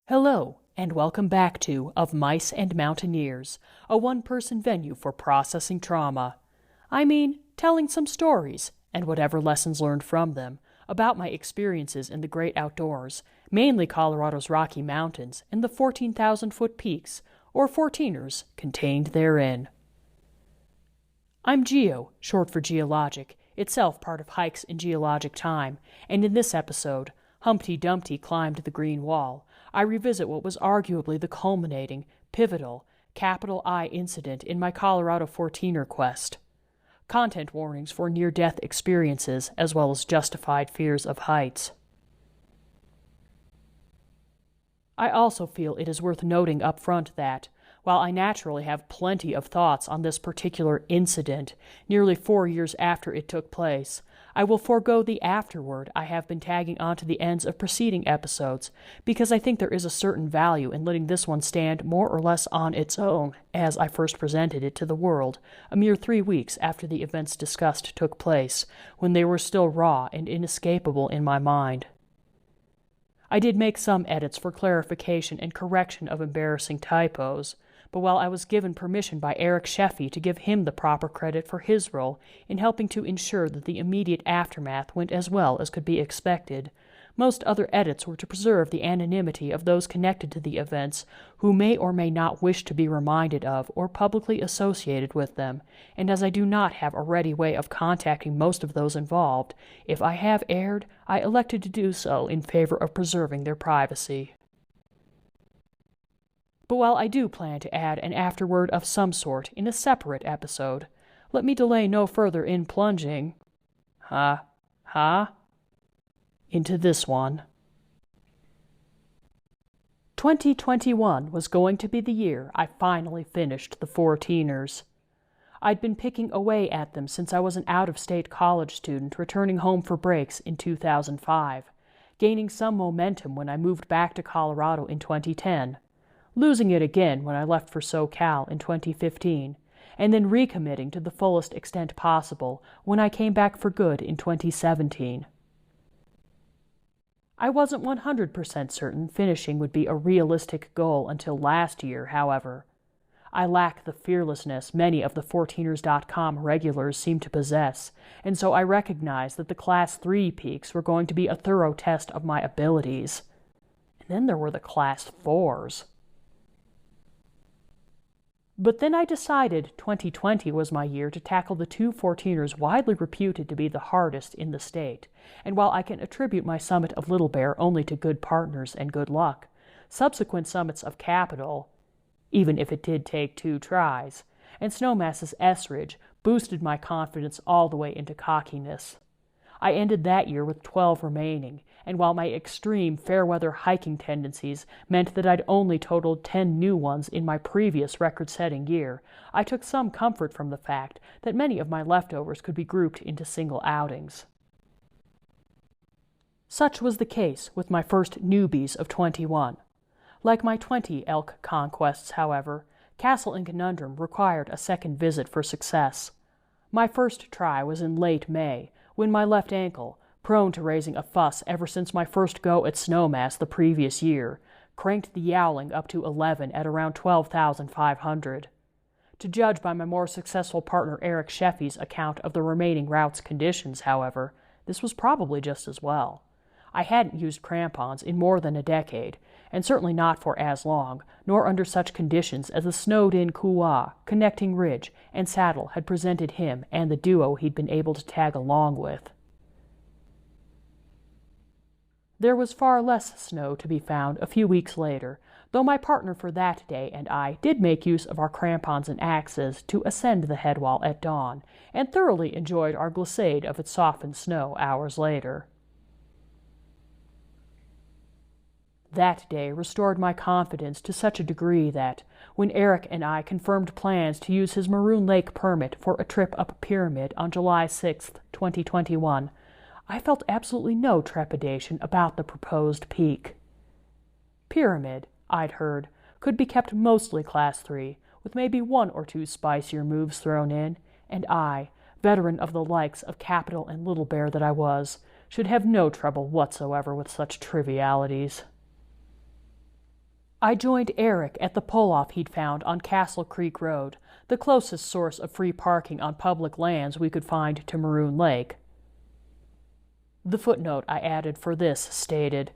Hello, and welcome back to Of Mice and Mountaineers, a one-person venue for processing trauma. I mean, telling some stories, and whatever lessons learned from them, about my experiences in the great outdoors, mainly Colorado's Rocky Mountains and the 14,000-foot peaks, or 14ers, contained therein. I'm Geo, short for geologic, itself part of Hikes in Geologic Time, and in this episode, Humpty Dumpty climbed the green wall, I revisit what was arguably the culminating, pivotal, capital I incident in my Colorado 14er quest. Content warnings for near-death experiences as well as justified fears of heights. I also feel it is worth noting up front that, while I naturally have plenty of thoughts on this particular incident nearly 4 years after it took place, I will forego the afterword I have been tagging onto the ends of preceding episodes because I think there is a certain value in letting this one stand more or less on its own as I first presented it to the world a mere 3 weeks after the events discussed took place, when they were still raw and inescapable in my mind. I did make some edits for clarification and correction of embarrassing typos, but while I was given permission by Eric Sheffy to give him the proper credit for his role in helping to ensure that the immediate aftermath went as well as could be expected, most other edits were to preserve the anonymity of those connected to the events who may or may not wish to be reminded of or publicly associated with them, and as I do not have a ready way of contacting most of those involved, if I have erred, I elected to do so in favor of preserving their privacy. But while I do plan to add an afterword of some sort in a separate episode, let me delay no further in plunging into this one. 2021 was going to be the year I finally finished the 14ers. I'd been picking away at them since I was an out-of-state college student returning home for breaks in 2005, gaining some momentum when I moved back to Colorado in 2010, losing it again when I left for SoCal in 2015, and then recommitting to the fullest extent possible when I came back for good in 2017. I wasn't 100% certain finishing would be a realistic goal until last year, however. I lack the fearlessness many of the 14ers.com regulars seem to possess, and so I recognized that the Class 3 peaks were going to be a thorough test of my abilities. And then there were the Class 4s. But then I decided 2020 was my year to tackle the two 14ers widely reputed to be the hardest in the state, and while I can attribute my summit of Little Bear only to good partners and good luck, subsequent summits of Capital, even if it did take 2 tries, and Snowmass's S-Ridge boosted my confidence all the way into cockiness. I ended that year with 12 remaining, and while my extreme fair-weather hiking tendencies meant that I'd only totaled 10 new ones in my previous record-setting year, I took some comfort from the fact that many of my leftovers could be grouped into single outings. Such was the case with my first newbies of 21. Like my 20 elk conquests, however, Castle and Conundrum required a second visit for success. My first try was in late May, when my left ankle, prone to raising a fuss ever since my first go at Snowmass the previous year, cranked the yowling up to 11 at around 12,500. To judge by my more successful partner Eric Sheffy's account of the remaining route's conditions, however, this was probably just as well. I hadn't used crampons in more than a decade, and certainly not for as long, nor under such conditions as the snowed-in couloir, connecting ridge, and saddle had presented him and the duo he'd been able to tag along with. There was far less snow to be found a few weeks later, though my partner for that day and I did make use of our crampons and axes to ascend the headwall at dawn, and thoroughly enjoyed our glissade of its softened snow hours later. That day restored my confidence to such a degree that, when Eric and I confirmed plans to use his Maroon Lake permit for a trip up Pyramid on July 6, 2021, I felt absolutely no trepidation about the proposed peak. Pyramid, I'd heard, could be kept mostly Class 3, with maybe 1 or 2 spicier moves thrown in, and I, veteran of the likes of Capital and Little Bear that I was, should have no trouble whatsoever with such trivialities. I joined Eric at the pull-off he'd found on Castle Creek Road, the closest source of free parking on public lands we could find to Maroon Lake. The footnote I added for this stated,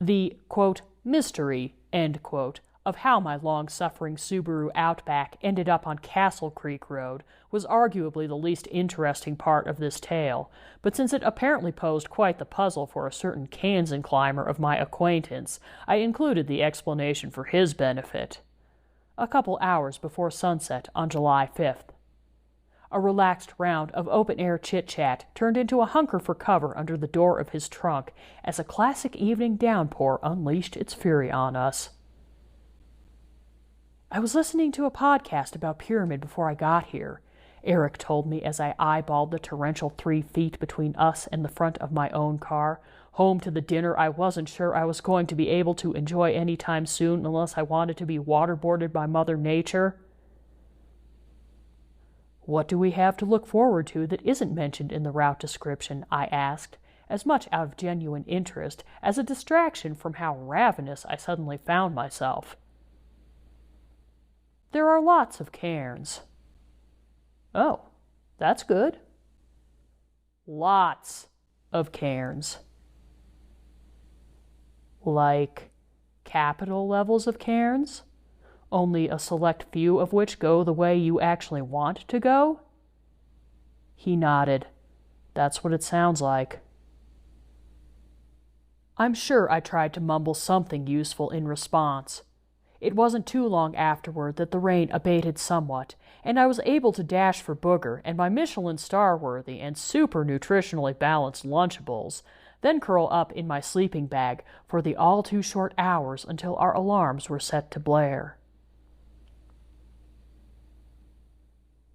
the, quote, mystery, end quote, of how my long-suffering Subaru Outback ended up on Castle Creek Road was arguably the least interesting part of this tale, but since it apparently posed quite the puzzle for a certain Kansan climber of my acquaintance, I included the explanation for his benefit. A couple hours before sunset on July 5th. A relaxed round of open-air chit-chat turned into a hunker for cover under the door of his trunk as a classic evening downpour unleashed its fury on us. I was listening to a podcast about Pyramid before I got here, Eric told me as I eyeballed the torrential 3 feet between us and the front of my own car, home to the dinner I wasn't sure I was going to be able to enjoy any time soon unless I wanted to be waterboarded by Mother Nature. What do we have to look forward to that isn't mentioned in the route description? I asked, as much out of genuine interest as a distraction from how ravenous I suddenly found myself. There are lots of cairns. Oh, that's good. Lots of cairns. Like capital levels of cairns? Only a select few of which go the way you actually want to go? He nodded. That's what it sounds like. I'm sure I tried to mumble something useful in response. It wasn't too long afterward that the rain abated somewhat, and I was able to dash for Booger and my Michelin star-worthy and super nutritionally balanced Lunchables, then curl up in my sleeping bag for the all-too-short hours until our alarms were set to blare.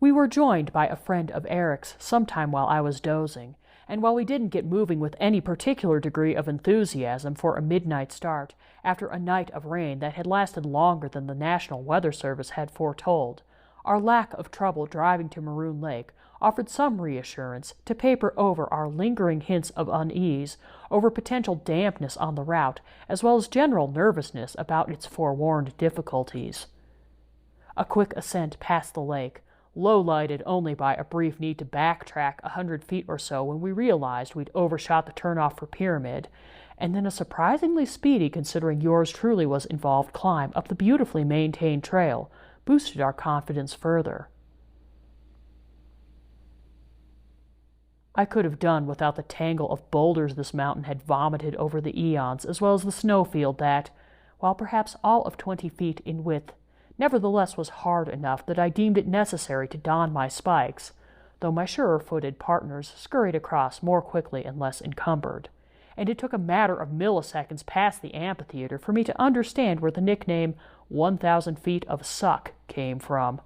We were joined by a friend of Eric's sometime while I was dozing, and while we didn't get moving with any particular degree of enthusiasm for a midnight start after a night of rain that had lasted longer than the National Weather Service had foretold, our lack of trouble driving to Maroon Lake offered some reassurance to paper over our lingering hints of unease over potential dampness on the route, as well as general nervousness about its forewarned difficulties. A quick ascent past the lake, low-lighted only by a brief need to backtrack 100 feet or so when we realized we'd overshot the turnoff for Pyramid, and then a surprisingly speedy, considering yours truly was involved, climb up the beautifully maintained trail boosted our confidence further. I could have done without the tangle of boulders this mountain had vomited over the eons, as well as the snowfield that, while perhaps all of 20 feet in width, nevertheless was hard enough that I deemed it necessary to don my spikes, though my surer-footed partners scurried across more quickly and less encumbered, and it took a matter of milliseconds past the amphitheater for me to understand where the nickname 1,000 feet of suck came from.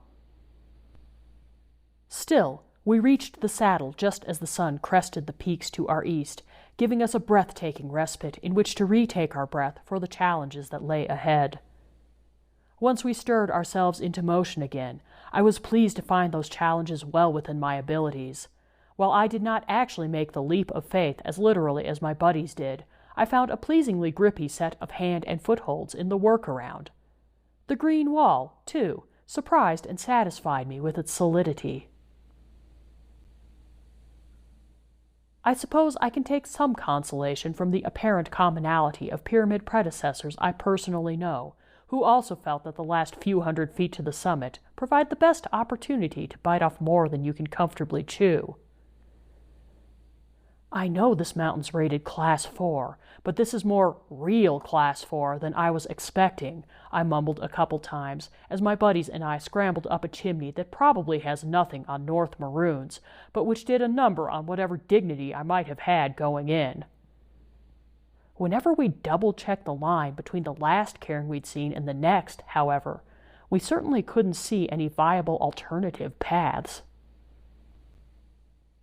Still, we reached the saddle just as the sun crested the peaks to our east, giving us a breathtaking respite in which to retake our breath for the challenges that lay ahead. Once we stirred ourselves into motion again, I was pleased to find those challenges well within my abilities. While I did not actually make the leap of faith as literally as my buddies did, I found a pleasingly grippy set of hand and footholds in the workaround. The green wall, too, surprised and satisfied me with its solidity. I suppose I can take some consolation from the apparent commonality of Pyramid predecessors I personally know, who also felt that the last few hundred feet to the summit provide the best opportunity to bite off more than you can comfortably chew. I know this mountain's rated Class 4, but this is more real Class 4 than I was expecting, I mumbled a couple times, as my buddies and I scrambled up a chimney that probably has nothing on North Maroons, but which did a number on whatever dignity I might have had going in. Whenever we double-checked the line between the last cairn we'd seen and the next, however, we certainly couldn't see any viable alternative paths.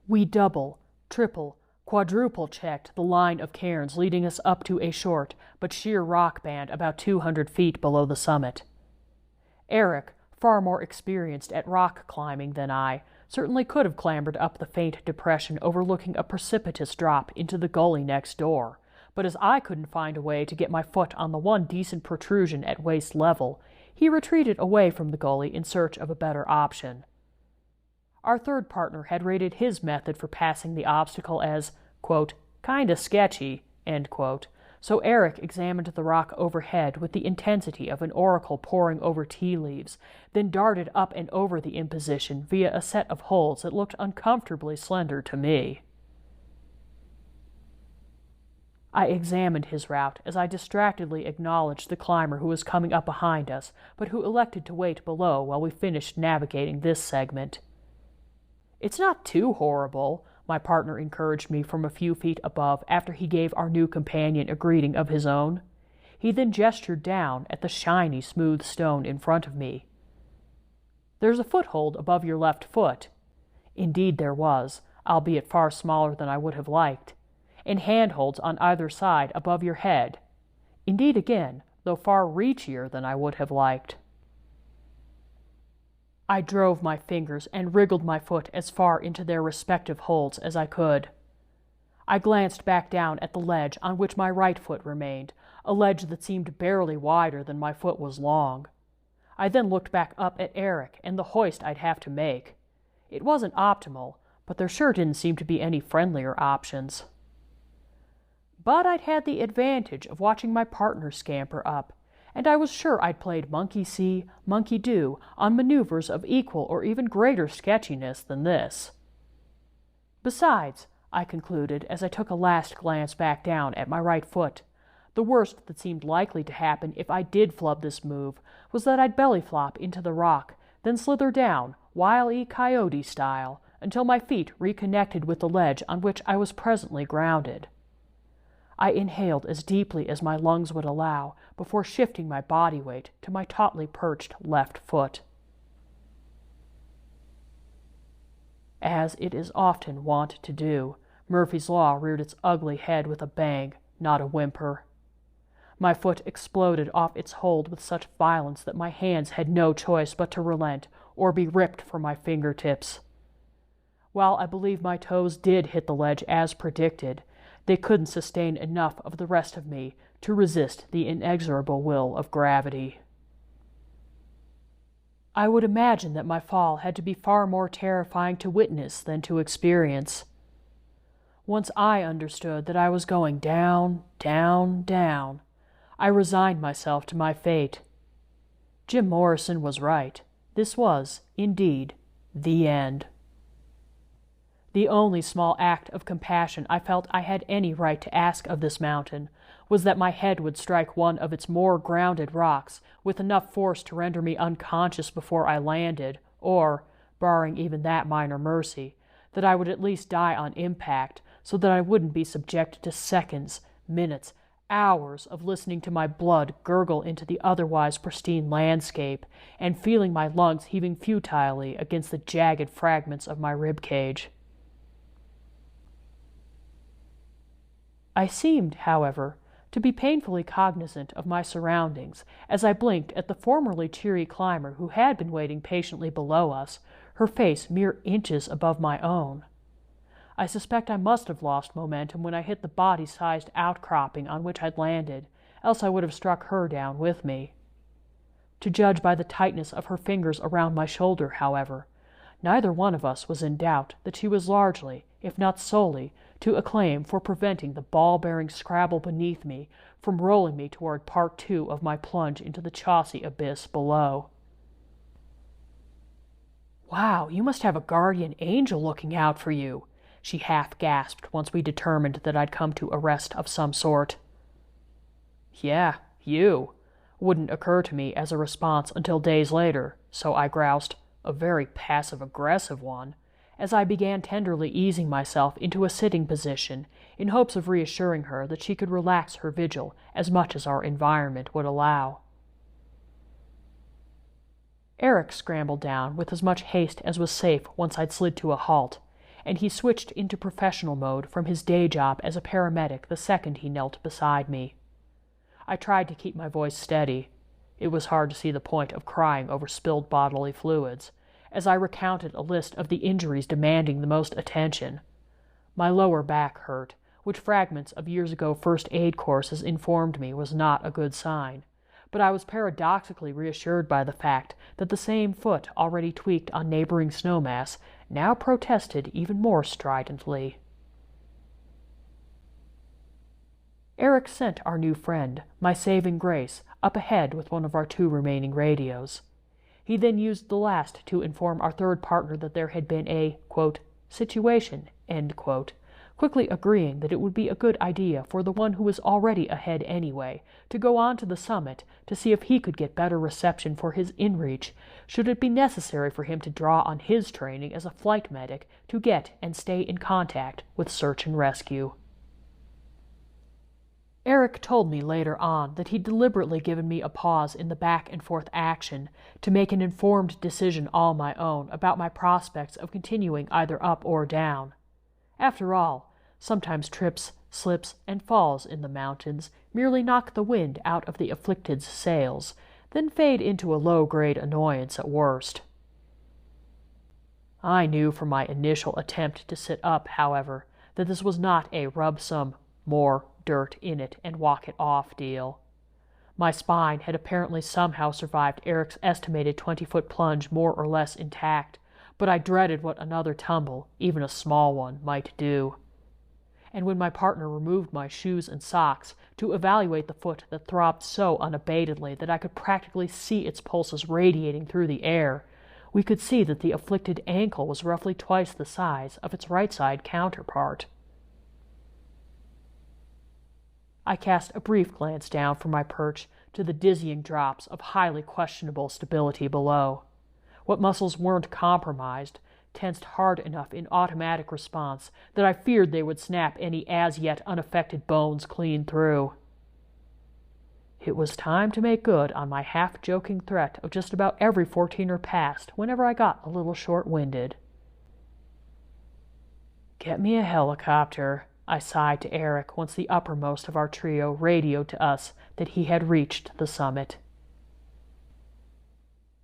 We double, triple, quadruple-checked the line of cairns leading us up to a short but sheer rock band about 200 feet below the summit. Eric, far more experienced at rock climbing than I, certainly could have clambered up the faint depression overlooking a precipitous drop into the gully next door, but as I couldn't find a way to get my foot on the one decent protrusion at waist level, he retreated away from the gully in search of a better option. Our third partner had rated his method for passing the obstacle as, quote, "kinda sketchy," end quote, so Eric examined the rock overhead with the intensity of an oracle poring over tea leaves, then darted up and over the imposition via a set of holes that looked uncomfortably slender to me. I examined his route as I distractedly acknowledged the climber who was coming up behind us, but who elected to wait below while we finished navigating this segment. "It's not too horrible," my partner encouraged me from a few feet above after he gave our new companion a greeting of his own. He then gestured down at the shiny, smooth stone in front of me. "There's a foothold above your left foot." Indeed there was, albeit far smaller than I would have liked, and handholds on either side above your head. Indeed again, though far reachier than I would have liked. I drove my fingers and wriggled my foot as far into their respective holds as I could. I glanced back down at the ledge on which my right foot remained, a ledge that seemed barely wider than my foot was long. I then looked back up at Eric and the hoist I'd have to make. It wasn't optimal, but there sure didn't seem to be any friendlier options. But I'd had the advantage of watching my partner scamper up, and I was sure I'd played monkey-see, monkey-do on maneuvers of equal or even greater sketchiness than this. Besides, I concluded as I took a last glance back down at my right foot, the worst that seemed likely to happen if I did flub this move was that I'd belly flop into the rock, then slither down, Wile E. Coyote style, until my feet reconnected with the ledge on which I was presently grounded. I inhaled as deeply as my lungs would allow before shifting my body weight to my tautly perched left foot. As it is often wont to do, Murphy's Law reared its ugly head with a bang, not a whimper. My foot exploded off its hold with such violence that my hands had no choice but to relent or be ripped from my fingertips. While I believe my toes did hit the ledge as predicted, they couldn't sustain enough of the rest of me to resist the inexorable will of gravity. I would imagine that my fall had to be far more terrifying to witness than to experience. Once I understood that I was going down, down, down, I resigned myself to my fate. Jim Morrison was right. This was, indeed, the end. The only small act of compassion I felt I had any right to ask of this mountain was that my head would strike one of its more grounded rocks with enough force to render me unconscious before I landed, or, barring even that minor mercy, that I would at least die on impact so that I wouldn't be subjected to seconds, minutes, hours of listening to my blood gurgle into the otherwise pristine landscape and feeling my lungs heaving futilely against the jagged fragments of my rib cage. I seemed, however, to be painfully cognizant of my surroundings as I blinked at the formerly cheery climber who had been waiting patiently below us, her face mere inches above my own. I suspect I must have lost momentum when I hit the body-sized outcropping on which I'd landed, else I would have struck her down with me. To judge by the tightness of her fingers around my shoulder, however, neither one of us was in doubt that she was largely, if not solely, to acclaim for preventing the ball-bearing Scrabble beneath me from rolling me toward part 2 of my plunge into the Chaucy abyss below. "Wow, you must have a guardian angel looking out for you," she half-gasped once we determined that I'd come to a rest of some sort. "Yeah, you," wouldn't occur to me as a response until days later, so I groused, "A very passive-aggressive one," as I began tenderly easing myself into a sitting position in hopes of reassuring her that she could relax her vigil as much as our environment would allow. Eric scrambled down with as much haste as was safe once I'd slid to a halt, and he switched into professional mode from his day job as a paramedic the second he knelt beside me. I tried to keep my voice steady. It was hard to see the point of crying over spilled bodily fluids, as I recounted a list of the injuries demanding the most attention. My lower back hurt, which fragments of years ago first aid courses informed me was not a good sign. But I was paradoxically reassured by the fact that the same foot already tweaked on neighboring snowmass now protested even more stridently. Eric sent our new friend, my saving grace, up ahead with one of our 2 remaining radios. He then used the last to inform our third partner that there had been a, quote, situation, end quote, quickly agreeing that it would be a good idea for the one who was already ahead anyway to go on to the summit to see if he could get better reception for his inReach, should it be necessary for him to draw on his training as a flight medic to get and stay in contact with search and rescue. Eric told me later on that he'd deliberately given me a pause in the back-and-forth action to make an informed decision all my own about my prospects of continuing either up or down. After all, sometimes trips, slips, and falls in the mountains merely knock the wind out of the afflicted's sails, then fade into a low-grade annoyance at worst. I knew from my initial attempt to sit up, however, that this was not a rub some more dirt in it and walk it off deal. My spine had apparently somehow survived Eric's estimated 20-foot plunge more or less intact, but I dreaded what another tumble, even a small one, might do. And when my partner removed my shoes and socks to evaluate the foot that throbbed so unabatedly that I could practically see its pulses radiating through the air, we could see that the afflicted ankle was roughly twice the size of its right-side counterpart. I cast a brief glance down from my perch to the dizzying drops of highly questionable stability below. What muscles weren't compromised tensed hard enough in automatic response that I feared they would snap any as-yet unaffected bones clean through. It was time to make good on my half-joking threat of just about every 14er passed whenever I got a little short-winded. "Get me a helicopter," I sighed to Eric once the uppermost of our trio radioed to us that he had reached the summit.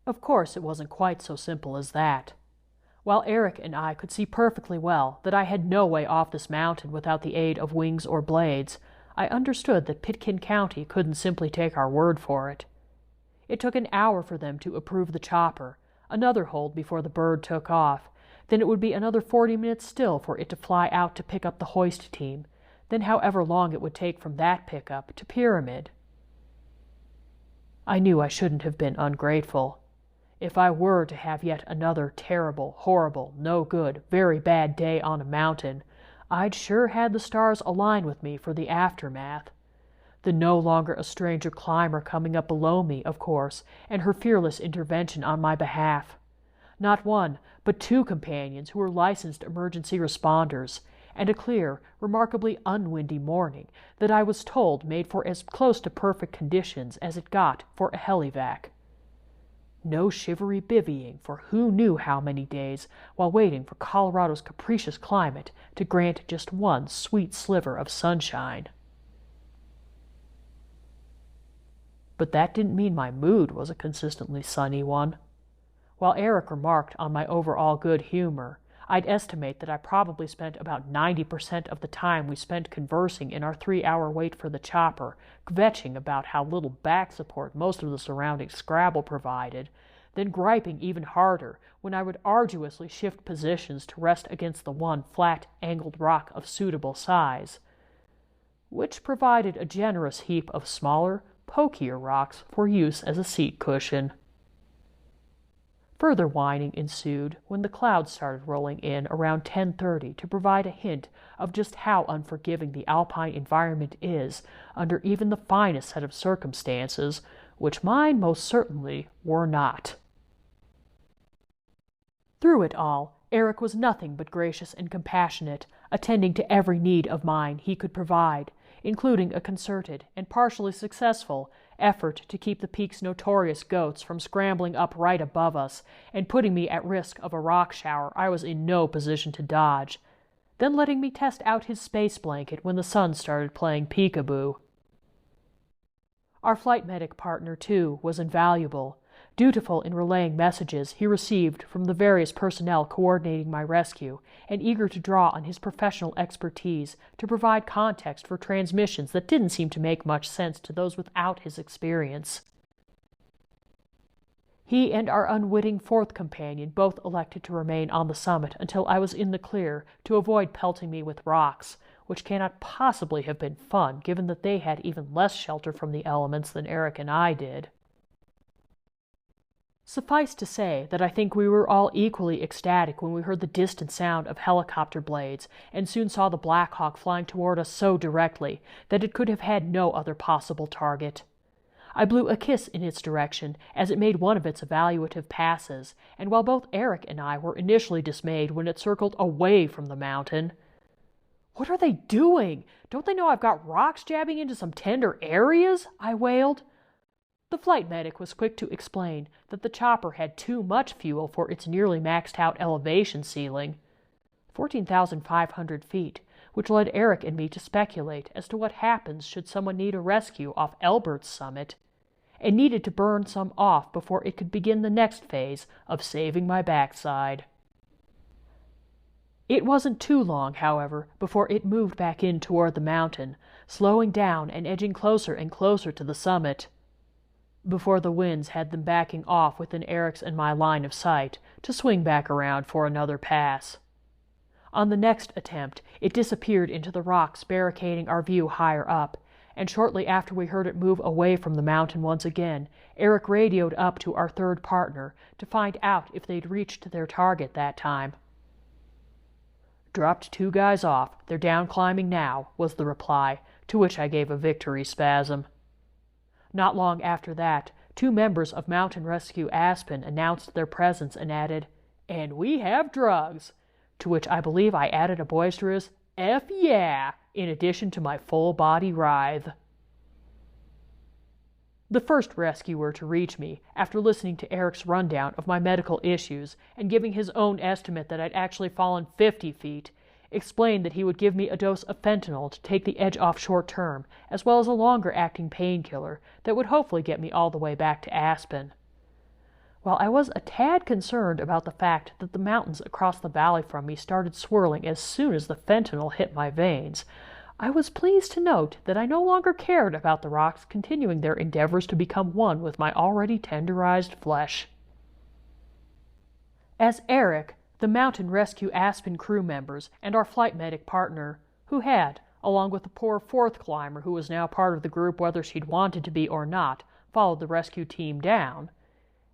Of course, it wasn't quite so simple as that. While Eric and I could see perfectly well that I had no way off this mountain without the aid of wings or blades, I understood that Pitkin County couldn't simply take our word for it. It took an hour for them to approve the chopper, another hold before the bird took off, then it would be another 40 minutes still for it to fly out to pick up the hoist team, then however long it would take from that pickup to Pyramid. I knew I shouldn't have been ungrateful. If I were to have yet another terrible, horrible, no good, very bad day on a mountain, I'd sure had the stars align with me for the aftermath. The no longer a stranger climber coming up below me, of course, and her fearless intervention on my behalf. Not one, but 2 companions who were licensed emergency responders, and a clear, remarkably unwindy morning that I was told made for as close to perfect conditions as it got for a helivac. No shivery bivvying for who knew how many days while waiting for Colorado's capricious climate to grant just one sweet sliver of sunshine. But that didn't mean my mood was a consistently sunny one. While Eric remarked on my overall good humor, I'd estimate that I probably spent about 90% of the time we spent conversing in our 3-hour wait for the chopper, kvetching about how little back support most of the surrounding scrabble provided, then griping even harder when I would arduously shift positions to rest against the one flat, angled rock of suitable size, which provided a generous heap of smaller, pokier rocks for use as a seat cushion. Further whining ensued when the clouds started rolling in around 10:30 to provide a hint of just how unforgiving the alpine environment is under even the finest set of circumstances, which mine most certainly were not. Through it all, Eric was nothing but gracious and compassionate, attending to every need of mine he could provide, including a concerted and partially successful effort to keep the peak's notorious goats from scrambling up right above us and putting me at risk of a rock shower I was in no position to dodge, then letting me test out his space blanket when the sun started playing peekaboo. Our flight medic partner, too, was invaluable, Dutiful in relaying messages he received from the various personnel coordinating my rescue, and eager to draw on his professional expertise to provide context for transmissions that didn't seem to make much sense to those without his experience. He and our unwitting fourth companion both elected to remain on the summit until I was in the clear to avoid pelting me with rocks, which cannot possibly have been fun given that they had even less shelter from the elements than Eric and I did. Suffice to say that I think we were all equally ecstatic when we heard the distant sound of helicopter blades and soon saw the Black Hawk flying toward us so directly that it could have had no other possible target. I blew a kiss in its direction as it made one of its evaluative passes, and while both Eric and I were initially dismayed when it circled away from the mountain. "What are they doing? Don't they know I've got rocks jabbing into some tender areas?" I wailed. The flight medic was quick to explain that the chopper had too much fuel for its nearly maxed-out elevation ceiling, 14,500 feet, which led Eric and me to speculate as to what happens should someone need a rescue off Elbert's summit, and needed to burn some off before it could begin the next phase of saving my backside. It wasn't too long, however, before it moved back in toward the mountain, slowing down and edging closer and closer to the summit, before the winds had them backing off within Eric's and my line of sight to swing back around for another pass. On the next attempt, it disappeared into the rocks barricading our view higher up, and shortly after we heard it move away from the mountain once again, Eric radioed up to our third partner to find out if they'd reached their target that time. "Dropped 2 guys off. They're down climbing now," was the reply, to which I gave a victory spasm. Not long after that, 2 members of Mountain Rescue Aspen announced their presence and added, "And we have drugs," to which I believe I added a boisterous "F yeah," in addition to my full-body writhe. The first rescuer to reach me, after listening to Eric's rundown of my medical issues and giving his own estimate that I'd actually fallen 50 feet, explained that he would give me a dose of fentanyl to take the edge off short term, as well as a longer-acting painkiller that would hopefully get me all the way back to Aspen. While I was a tad concerned about the fact that the mountains across the valley from me started swirling as soon as the fentanyl hit my veins, I was pleased to note that I no longer cared about the rocks continuing their endeavors to become one with my already tenderized flesh. As Eric, the Mountain Rescue Aspen crew members, and our flight medic partner, who had, along with the poor fourth climber who was now part of the group whether she'd wanted to be or not, followed the rescue team down,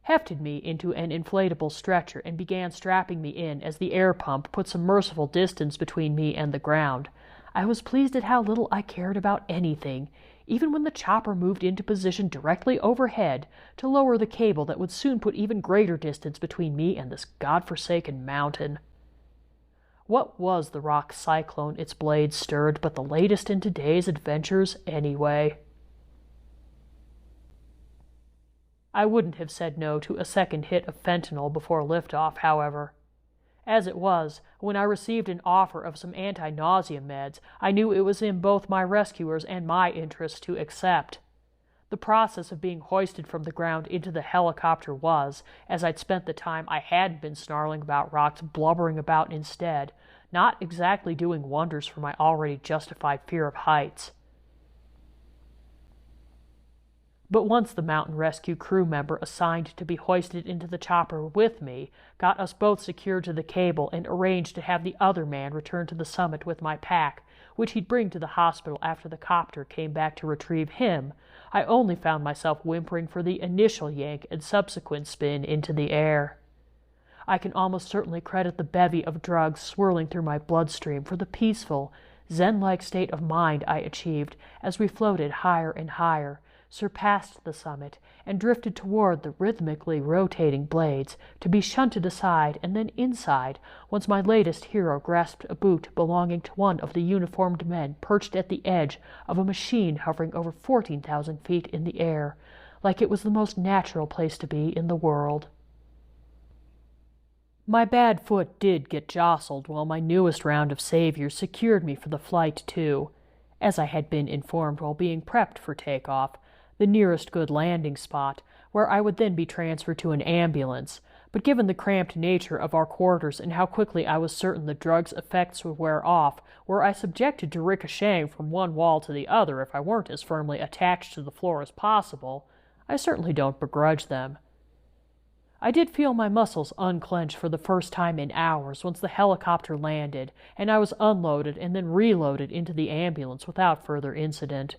hefted me into an inflatable stretcher and began strapping me in as the air pump put some merciful distance between me and the ground, I was pleased at how little I cared about anything, even when the chopper moved into position directly overhead to lower the cable that would soon put even greater distance between me and this godforsaken mountain. What was the rock cyclone its blades stirred but the latest in today's adventures, anyway? I wouldn't have said no to a second hit of fentanyl before liftoff, however. As it was, when I received an offer of some anti-nausea meds, I knew it was in both my rescuers and my interest to accept. The process of being hoisted from the ground into the helicopter was, as I'd spent the time I hadn't been snarling about rocks blubbering about instead, not exactly doing wonders for my already justified fear of heights. But once the mountain rescue crew member assigned to be hoisted into the chopper with me got us both secured to the cable and arranged to have the other man return to the summit with my pack, which he'd bring to the hospital after the copter came back to retrieve him, I only found myself whimpering for the initial yank and subsequent spin into the air. I can almost certainly credit the bevy of drugs swirling through my bloodstream for the peaceful, zen-like state of mind I achieved as we floated higher and higher, surpassed the summit, and drifted toward the rhythmically rotating blades, to be shunted aside and then inside once my latest hero grasped a boot belonging to one of the uniformed men perched at the edge of a machine hovering over 14,000 feet in the air, like it was the most natural place to be in the world. My bad foot did get jostled while my newest round of saviors secured me for the flight to, as I had been informed while being prepped for takeoff, the nearest good landing spot, where I would then be transferred to an ambulance. But given the cramped nature of our quarters and how quickly I was certain the drug's effects would wear off, were I subjected to ricocheting from one wall to the other if I weren't as firmly attached to the floor as possible, I certainly don't begrudge them. I did feel my muscles unclench for the first time in hours once the helicopter landed, and I was unloaded and then reloaded into the ambulance without further incident.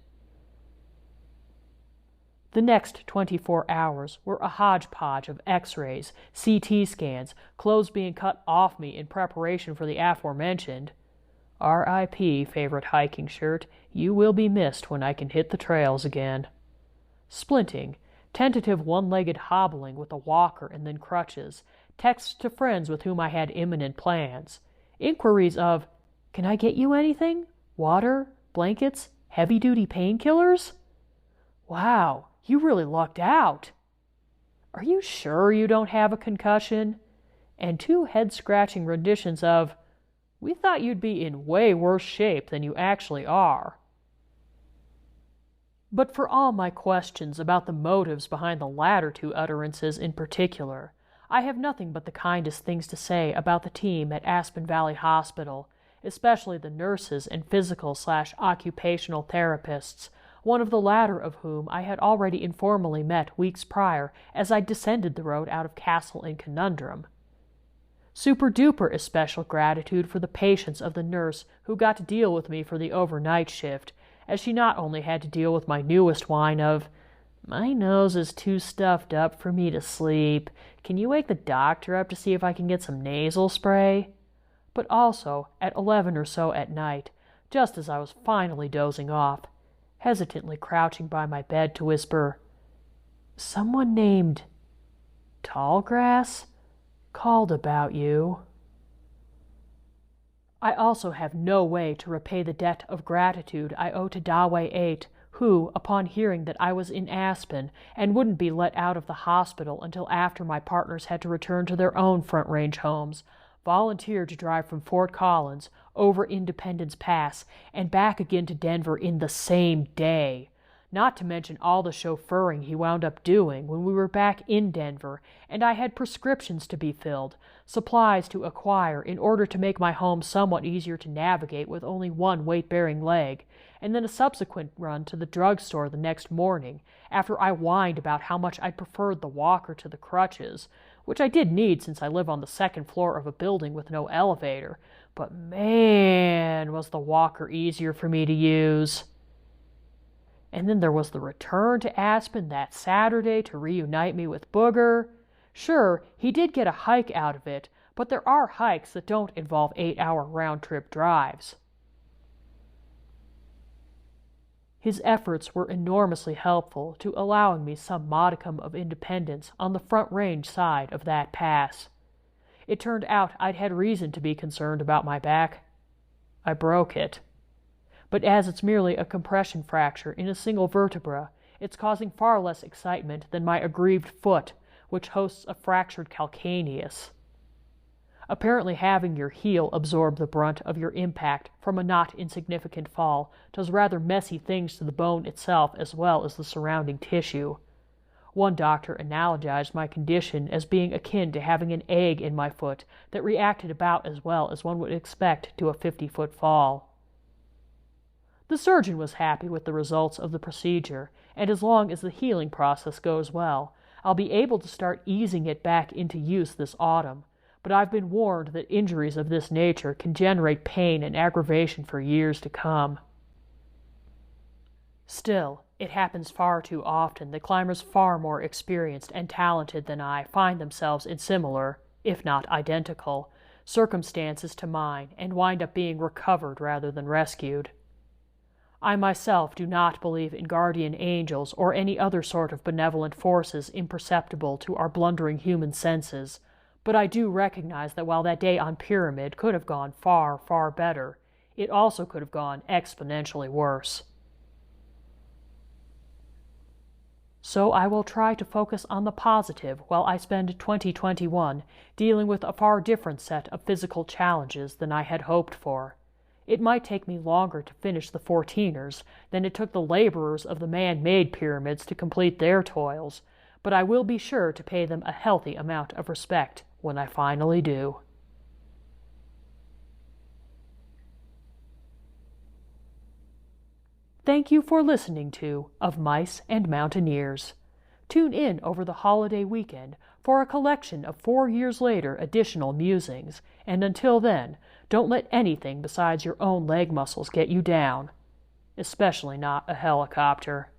The next 24 hours were a hodgepodge of X-rays, CT scans, clothes being cut off me in preparation for the aforementioned. R.I.P. favorite hiking shirt, you will be missed when I can hit the trails again. Splinting, tentative one-legged hobbling with a walker and then crutches, texts to friends with whom I had imminent plans, inquiries of, "Can I get you anything? Water? Blankets? Heavy-duty painkillers? Wow, you really lucked out. Are you sure you don't have a concussion?" And 2 head-scratching renditions of, "We thought you'd be in way worse shape than you actually are." But for all my questions about the motives behind the latter 2 utterances in particular, I have nothing but the kindest things to say about the team at Aspen Valley Hospital, especially the nurses and physical/occupational therapists, one of the latter of whom I had already informally met weeks prior as I descended the road out of Castle and Conundrum. Super-duper especial gratitude for the patience of the nurse who got to deal with me for the overnight shift, as she not only had to deal with my newest whine of, "My nose is too stuffed up for me to sleep. Can you wake the doctor up to see if I can get some nasal spray?" but also, at 11 or so at night, just as I was finally dozing off, hesitantly crouching by my bed to whisper, "Someone named Tallgrass called about you." I also have no way to repay the debt of gratitude I owe to Dawei 8, who, upon hearing that I was in Aspen and wouldn't be let out of the hospital until after my partners had to return to their own Front Range homes, volunteered to drive from Fort Collins over Independence Pass and back again to Denver in the same day, not to mention all the chauffeuring he wound up doing when we were back in Denver and I had prescriptions to be filled, supplies to acquire in order to make my home somewhat easier to navigate with only one weight-bearing leg, and then a subsequent run to the drugstore the next morning, after I whined about how much I'd preferred the walker to the crutches, which I did need since I live on the 2nd floor of a building with no elevator, but man, was the walker easier for me to use. And then there was the return to Aspen that Saturday to reunite me with Booger. Sure, he did get a hike out of it, but there are hikes that don't involve 8-hour round-trip drives. His efforts were enormously helpful to allowing me some modicum of independence on the Front Range side of that pass. It turned out I'd had reason to be concerned about my back. I broke it. But as it's merely a compression fracture in a single vertebra, it's causing far less excitement than my aggrieved foot, which hosts a fractured calcaneus. Apparently having your heel absorb the brunt of your impact from a not insignificant fall does rather messy things to the bone itself as well as the surrounding tissue. One doctor analogized my condition as being akin to having an egg in my foot that reacted about as well as one would expect to a 50-foot fall. The surgeon was happy with the results of the procedure, and as long as the healing process goes well, I'll be able to start easing it back into use this autumn, but I've been warned that injuries of this nature can generate pain and aggravation for years to come. Still, it happens far too often that climbers far more experienced and talented than I find themselves in similar, if not identical, circumstances to mine and wind up being recovered rather than rescued. I myself do not believe in guardian angels or any other sort of benevolent forces imperceptible to our blundering human senses, but I do recognize that while that day on Pyramid could have gone far, far better, it also could have gone exponentially worse. So I will try to focus on the positive while I spend 2021 dealing with a far different set of physical challenges than I had hoped for. It might take me longer to finish the 14ers than it took the laborers of the man-made pyramids to complete their toils, but I will be sure to pay them a healthy amount of respect when I finally do. Thank you for listening to Of Mice and Mountaineers. Tune in over the holiday weekend for a collection of 4 years later additional musings, and until then, don't let anything besides your own leg muscles get you down, especially not a helicopter.